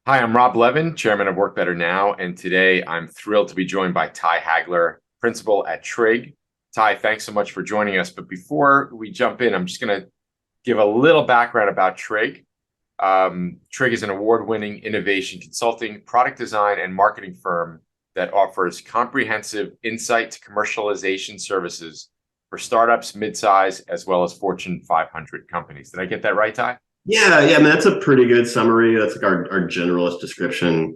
Hi, I'm Rob Levin, chairman of Work Better Now, and today I'm thrilled to be joined by Ty Hagler, principal at Trig. Ty, thanks so much for joining us. But before we jump in, I'm just going to give a little background about Trig. Trig is an award-winning innovation consulting, product design, and marketing firm that offers comprehensive insight to commercialization services for startups, mid-size, as well as Fortune 500 companies. Did I get that right, Ty? Yeah, I mean, that's a pretty good summary. That's like our generalist description.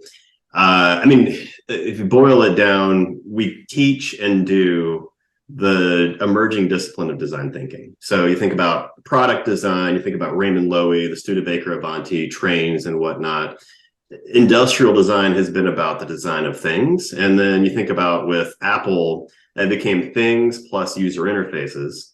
I mean, if you boil it down, we teach and do the emerging discipline of design thinking. So you think about product design, you think about Raymond Loewy, the Studebaker Avanti, trains and whatnot. Industrial design has been about the design of things. And then you think about with Apple, it became things plus user interfaces.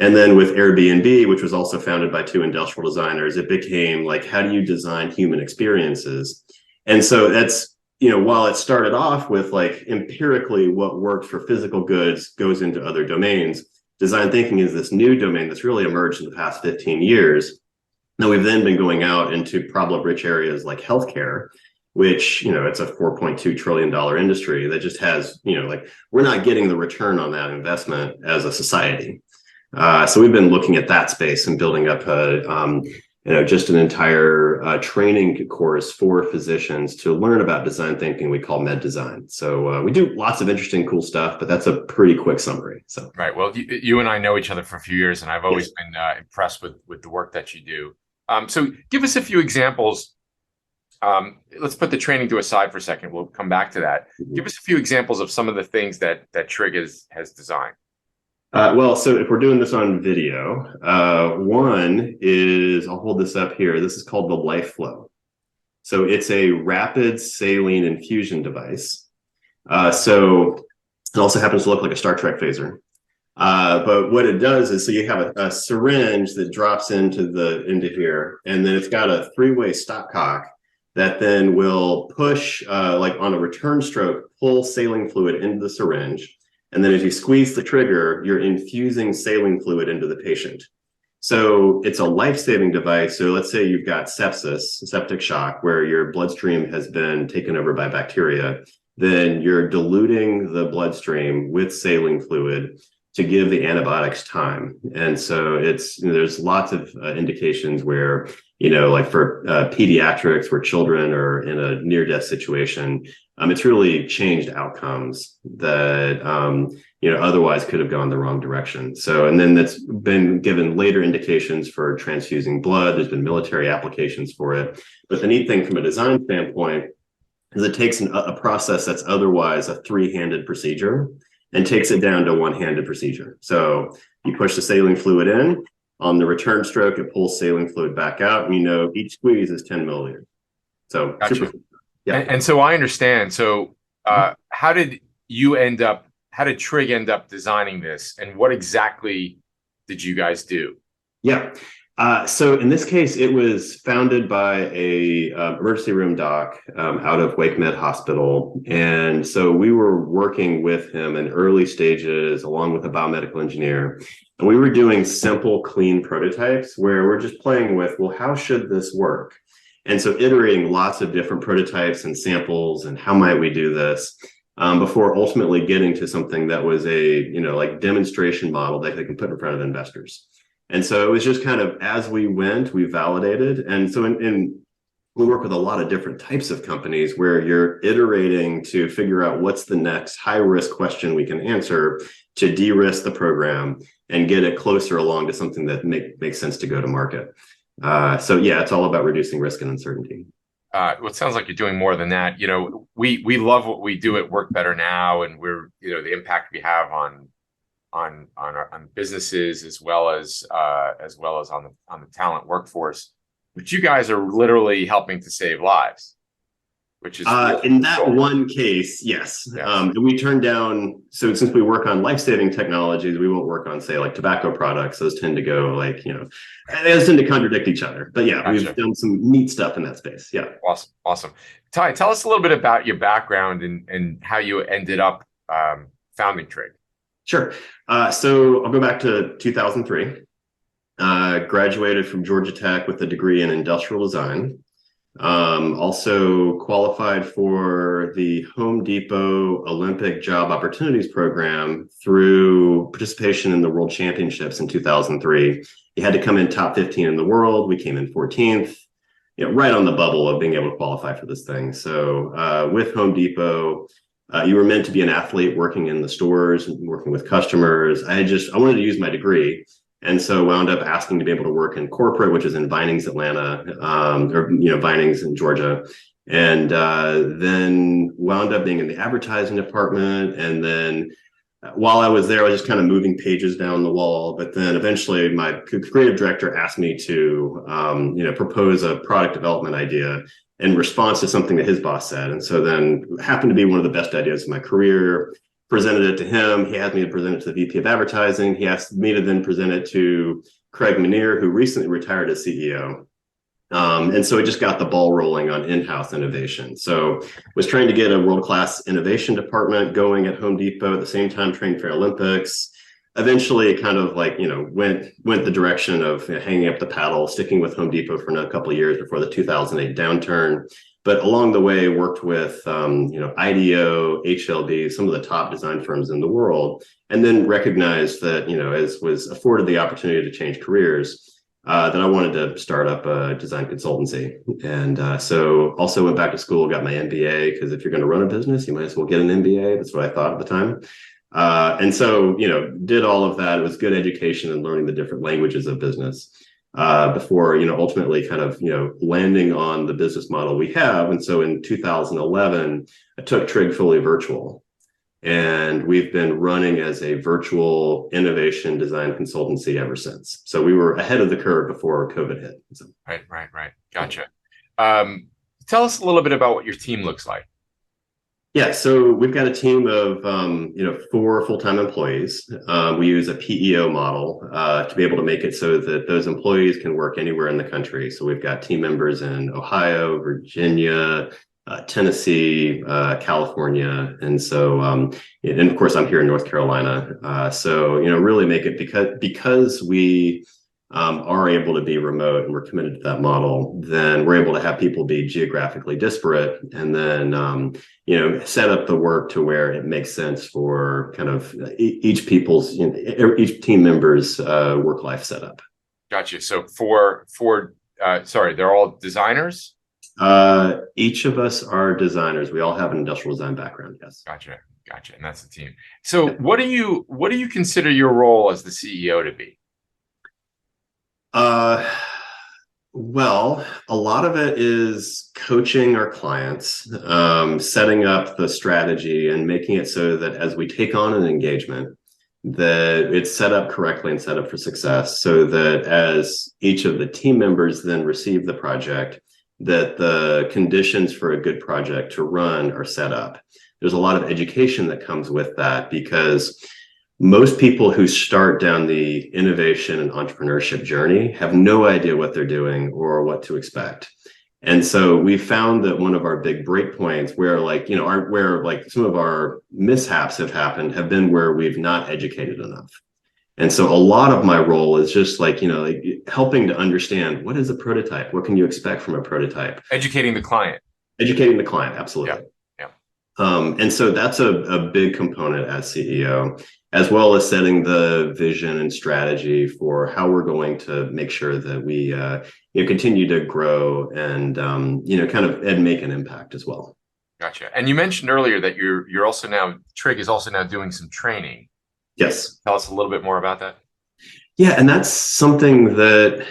And then with Airbnb, which was also founded by two industrial designers, it became like, how do you design human experiences? And so that's, while it started off with like empirically what worked for physical goods goes into other domains, design thinking is this new domain that's really emerged in the past 15 years. Now we've then been going out into problem-rich areas like healthcare, which, it's a $4.2 trillion industry that just has, we're not getting the return on that investment as a society. So we've been looking at that space and building up just an entire training course for physicians to learn about design thinking we call med design. So we do lots of interesting, cool stuff, but that's a pretty quick summary. So Right. Well, you and I know each other for a few years, and I've always yes. been impressed with the work that you do. So give us a few examples. Let's put the training to a side for a second. We'll come back to that. Give us a few examples of some of the things that Trig has designed. Well, so if we're doing this on video, one is, I'll hold this up here. This is called the Life Flow. So it's a rapid saline infusion device. So it also happens to look like a Star Trek phaser. But what it does is, so you have a syringe that drops into here, and then it's got a three-way stopcock that then will push, like on a return stroke, pull saline fluid into the syringe. And then as you squeeze the trigger, you're infusing saline fluid into the patient. So it's a life-saving device. So let's say you've got sepsis, septic shock, where your bloodstream has been taken over by bacteria. Then you're diluting the bloodstream with saline fluid to give the antibiotics time. And so there's lots of indications where, like for pediatrics, where children are in a near-death situation, it's really changed outcomes that, otherwise could have gone the wrong direction. So, and then that's been given later indications for transfusing blood. There's been military applications for it. But the neat thing from a design standpoint is it takes a process that's otherwise a three-handed procedure and takes it down to one-handed procedure. So you push the saline fluid in. On the return stroke, it pulls saline fluid back out. And each squeeze is 10 milliliters. So Gotcha. super. Yeah. And so I understand. So how did Trig end up designing this, and what exactly did you guys do? Yeah. So in this case, it was founded by a emergency room doc out of Wake Med Hospital. And so we were working with him in early stages, along with a biomedical engineer. And we were doing simple, clean prototypes where we're just playing with, well, how should this work? And so iterating lots of different prototypes and samples and how might we do this before ultimately getting to something that was a, like demonstration model that they can put in front of investors. And so it was just kind of, as we went, we validated. And so we work with a lot of different types of companies where you're iterating to figure out what's the next high risk question we can answer to de-risk the program and get it closer along to something that makes sense to go to market. So yeah, it's all about reducing risk and uncertainty. Well, it sounds like you're doing more than that. We love what we do at Work Better Now, and we're, the impact we have on businesses as well as on the talent workforce. But you guys are literally helping to save lives, which is really in that cool. one case, yes. Yes. And we turned down. So since we work on life-saving technologies, we won't work on, say, like tobacco products. Those tend to go like, those tend to contradict each other. But yeah, Gotcha. we've done some neat stuff in that space. Yeah. Awesome. Ty, tell us a little bit about your background and how you ended up founding Trig. Sure. So I'll go back to 2003. Graduated from Georgia Tech with a degree in industrial design. Also qualified for the Home Depot Olympic Job Opportunities Program through participation in the World Championships in 2003. You had to come in top 15 in the world. We came in 14th, right on the bubble of being able to qualify for this thing. So with Home Depot, you were meant to be an athlete working in the stores, working with customers. I wanted to use my degree. And so wound up asking to be able to work in corporate, which is in Vinings, Atlanta, or Vinings in Georgia, and then wound up being in the advertising department. And then while I was there, I was just kind of moving pages down the wall. But then eventually, my creative director asked me to propose a product development idea in response to something that his boss said. And so then happened to be one of the best ideas of my career. Presented it to him. He had me to present it to the VP of advertising. He asked me to then present it to Craig Manier, who recently retired as CEO. And so it just got the ball rolling on in-house innovation. So was trying to get a world-class innovation department going at Home Depot at the same time, trained for Olympics. Eventually kind of went the direction of hanging up the paddle, sticking with Home Depot for a couple of years before the 2008 downturn. But along the way, worked with IDEO, HLB, some of the top design firms in the world, and then recognized that as was afforded the opportunity to change careers, that I wanted to start up a design consultancy. And so also went back to school, got my MBA, because if you're going to run a business, you might as well get an MBA. That's what I thought at the time. And so did all of that. It was good education and learning the different languages of business. Before ultimately kind of landing on the business model we have. And so in 2011 I took Trig fully virtual, and we've been running as a virtual innovation design consultancy ever since. So we were ahead of the curve before COVID hit. So. Right. Gotcha. Tell us a little bit about what your team looks like. Yeah, so we've got a team of 4 full-time employees. We use a PEO model to be able to make it so that those employees can work anywhere in the country. So we've got team members in Ohio, Virginia, Tennessee, California, and so and of course I'm here in North Carolina. So really make it because we are able to be remote and we're committed to that model, then we're able to have people be geographically disparate, and then set up the work to where it makes sense for kind of each each team member's work life setup. Gotcha. So they're all designers. Each of us are designers. We all have an industrial design background. Yes. Gotcha. And that's the team. So what do you consider your role as the CEO to be? Well, a lot of it is coaching our clients, setting up the strategy and making it so that as we take on an engagement, that it's set up correctly and set up for success, so that as each of the team members then receive the project, that the conditions for a good project to run are set up. There's a lot of education that comes with that, because most people who start down the innovation and entrepreneurship journey have no idea what they're doing or what to expect. And so we found that one of our big breakpoints where some of our mishaps have happened have been where we've not educated enough. And so a lot of my role is just helping to understand, what is a prototype? What can you expect from a prototype? Educating the client. Absolutely. Yeah. And so that's a big component as CEO, as well as setting the vision and strategy for how we're going to make sure that we continue to grow and and make an impact as well. Gotcha. And you mentioned earlier that you're also now, Trig is also now doing some training. Yes. Tell us a little bit more about that. Yeah, and that's something that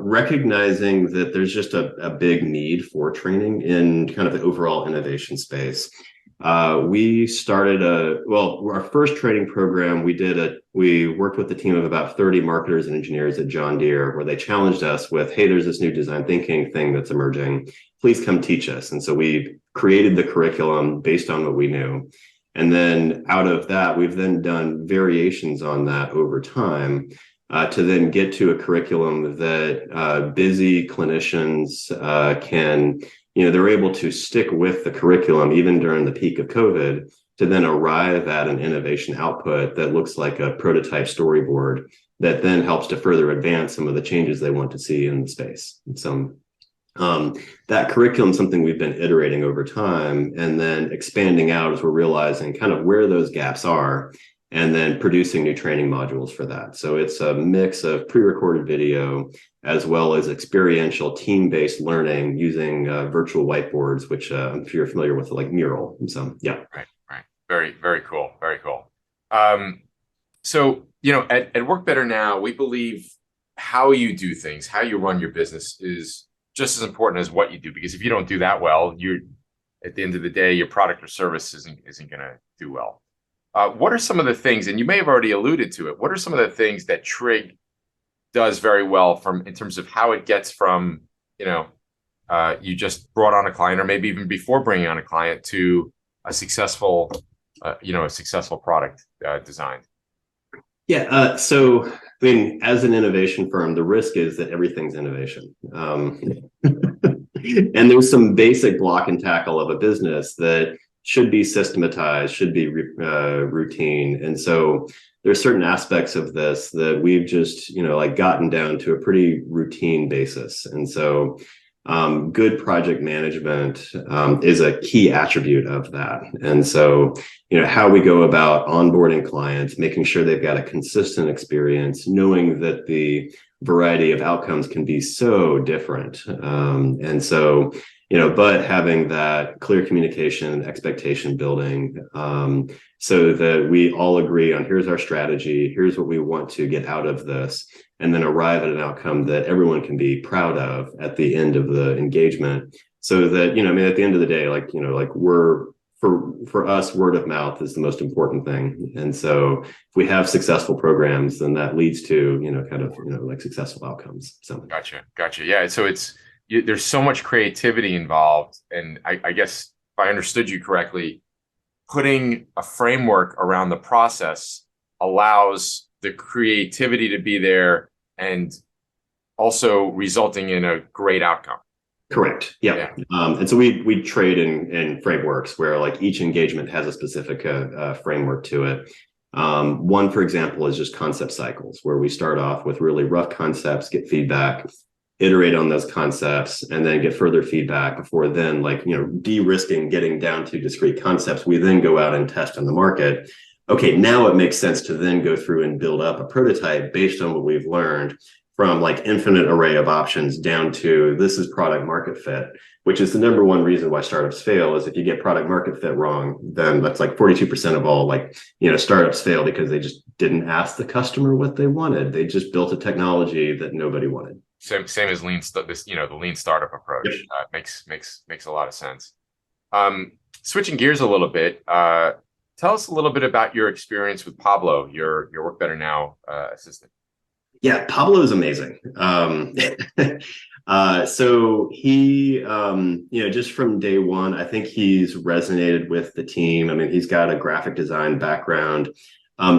recognizing that there's just a big need for training in kind of the overall innovation space. We started our first training program. We worked with a team of about 30 marketers and engineers at John Deere, where they challenged us with, hey, there's this new design thinking thing that's emerging. Please come teach us. And so we created the curriculum based on what we knew. And then out of that, we've then done variations on that over time to then get to a curriculum that busy clinicians can, they're able to stick with the curriculum even during the peak of COVID, to then arrive at an innovation output that looks like a prototype storyboard that then helps to further advance some of the changes they want to see in the space. And so That curriculum is something we've been iterating over time and then expanding out as we're realizing kind of where those gaps are and then producing new training modules for that. So it's a mix of pre-recorded video as well as experiential team-based learning using virtual whiteboards, which I'm sure you're familiar with, like Mural. And so, yeah. Right, right. Very, very cool. Very cool. So, at Work Better Now, we believe how you do things, how you run your business is just as important as what you do. Because if you don't do that well, you're at the end of the day, your product or service isn't going to do well. What are some of the things, and you may have already alluded to it, what are some of the things that Trig does very well in terms of how it gets from, you just brought on a client or maybe even before bringing on a client to a successful product designed? Yeah. So, I mean, as an innovation firm, the risk is that everything's innovation. And there's some basic block and tackle of a business that should be systematized, should be routine. And so there's certain aspects of this that we've just, gotten down to a pretty routine basis. And so good project management is a key attribute of that. And so, how we go about onboarding clients, making sure they've got a consistent experience, knowing that the variety of outcomes can be so different. And so, but having that clear communication, expectation building, so that we all agree on here's our strategy, here's what we want to get out of this, and then arrive at an outcome that everyone can be proud of at the end of the engagement. So that, at the end of the day, for us, word of mouth is the most important thing. And so if we have successful programs, then that leads to, successful outcomes. So Gotcha. Yeah. So there's so much creativity involved. And I guess if I understood you correctly, putting a framework around the process allows the creativity to be there and also resulting in a great outcome. Correct. Yeah. And so we trade in frameworks where each engagement has a specific framework to it. One, for example, is just concept cycles, where we start off with really rough concepts, get feedback, iterate on those concepts, and then get further feedback before then, de-risking, getting down to discrete concepts. We then go out and test on the market. Okay, now it makes sense to then go through and build up a prototype based on what we've learned from infinite array of options down to this is product market fit, which is the number one reason why startups fail. Is if you get product market fit wrong, then that's 42% of all startups fail because they just didn't ask the customer what they wanted. They just built a technology that nobody wanted. Same as lean, the lean startup approach. Yep. Makes a lot of sense. Switching gears a little bit, tell us a little bit about your experience with Pablo, your Work Better Now assistant. Yeah, Pablo is amazing. So he, just from day one, I think he's resonated with the team. I mean, he's got a graphic design background.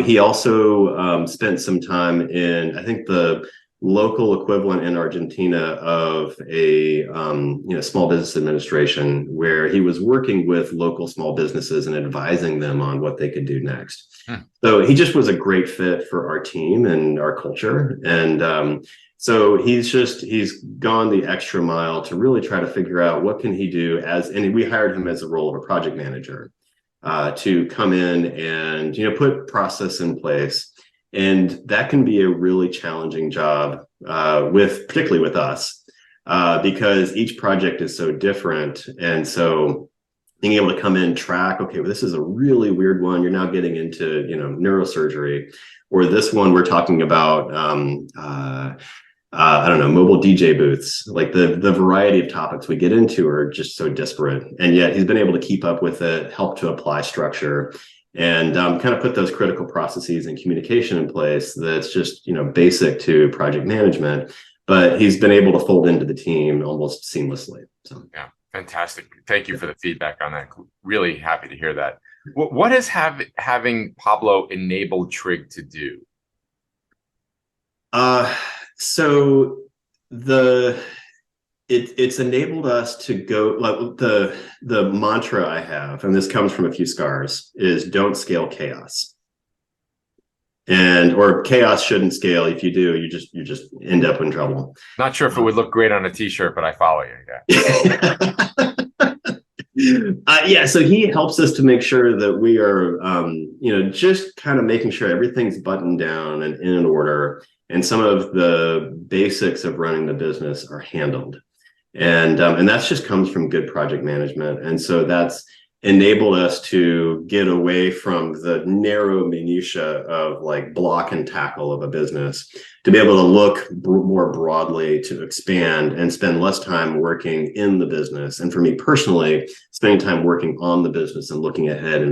He also spent some time in, I think, the local equivalent in Argentina of a small business administration, where he was working with local small businesses and advising them on what they could do next. So he just was a great fit for our team and our culture. And so he's gone the extra mile to really try to figure out what can he do and we hired him as the role of a project manager to come in and, put process in place. And that can be a really challenging job particularly with us because each project is so different. And so being able to come in, track, okay, well, this is a really weird one. You're now getting into, neurosurgery, or this one we're talking about, I don't know, mobile DJ booths. The variety of topics we get into are just so disparate. And yet he's been able to keep up with it, help to apply structure, and kind of put those critical processes and communication in place that's just, basic to project management. But he's been able to fold into the team almost seamlessly. So yeah. Fantastic. Thank you for the feedback on that. Really happy to hear that. What has having Pablo enabled Trig to do? So it's enabled us to go, the mantra I have, and this comes from a few scars, is don't scale chaos. And or chaos shouldn't scale. If you do, you just end up in trouble. Not sure if it would look great on a t-shirt, but I follow you. Yeah. Yeah, so he helps us to make sure that we are, just kind of making sure everything's buttoned down and in order, and some of the basics of running the business are handled, and that's just comes from good project management, and so that's enabled us to get away from the narrow minutia of like block and tackle of a business to be able to look more broadly, to expand and spend less time working in the business. And for me personally, spending time working on the business and looking ahead and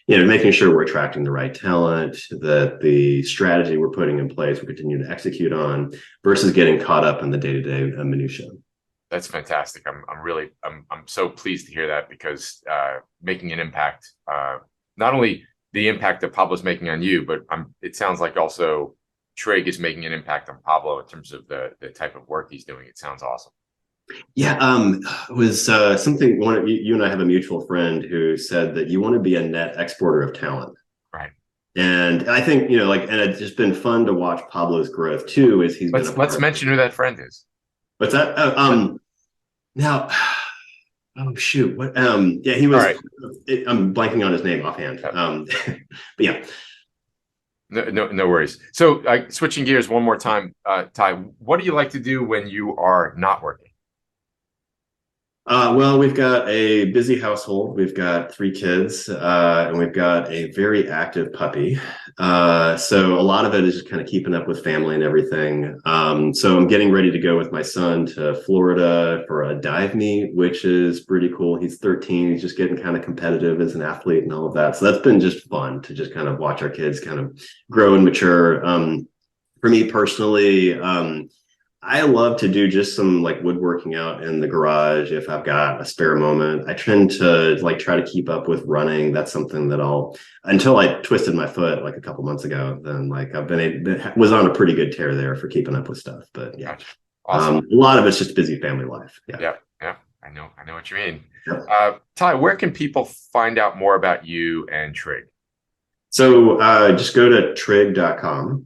making sure we're attracting the right talent, that the strategy we're putting in place we continue to execute on, versus getting caught up in the day-to-day minutia. That's fantastic. I'm so pleased to hear that, because making an impact, not only the impact that Pablo's making on you, but it sounds like also Trig is making an impact on Pablo in terms of the type of work he's doing. It sounds awesome. Yeah, it was something you and I have a mutual friend who said that you want to be a net exporter of talent. Right. And I think, and it's just been fun to watch Pablo's growth too, as he's let's mention who that friend is. What's that? Now, oh shoot, what? Yeah, he was. Right. I'm blanking on his name offhand. But yeah. No worries. So, switching gears one more time, Ty, what do you like to do when you are not working? Well, we've got a busy household. We've got 3 kids, and we've got a very active puppy. So a lot of it is just kind of keeping up with family and everything. So I'm getting ready to go with my son to Florida for a dive meet, which is pretty cool. He's 13. He's just getting kind of competitive as an athlete and all of that. So that's been just fun to just kind of watch our kids kind of grow and mature. For me personally, I love to do just some like woodworking out in the garage if I've got a spare moment. I tend to like try to keep up with running. That's something that until I twisted my foot like a couple months ago, then like was on a pretty good tear there for keeping up with stuff. But yeah, awesome. A lot of it's just busy family life. Yeah. I know what you mean. Yep. Ty, where can people find out more about you and Trig? So just go to trig.com.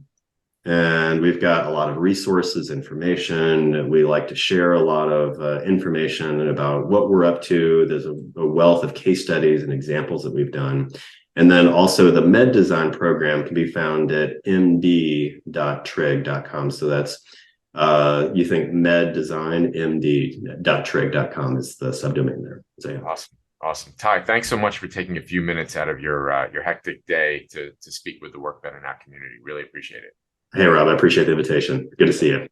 And we've got a lot of resources, information. We like to share a lot of information about what we're up to. There's a wealth of case studies and examples that we've done. And then also the med design program can be found at md.trig.com. So that's, you think med design, md.trig.com is the subdomain there. So, yeah. Awesome. Ty, thanks so much for taking a few minutes out of your hectic day to speak with the Work Better Now community. Really appreciate it. Hey, Rob, I appreciate the invitation. Good to see you.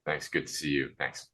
Thanks. Good to see you. Thanks.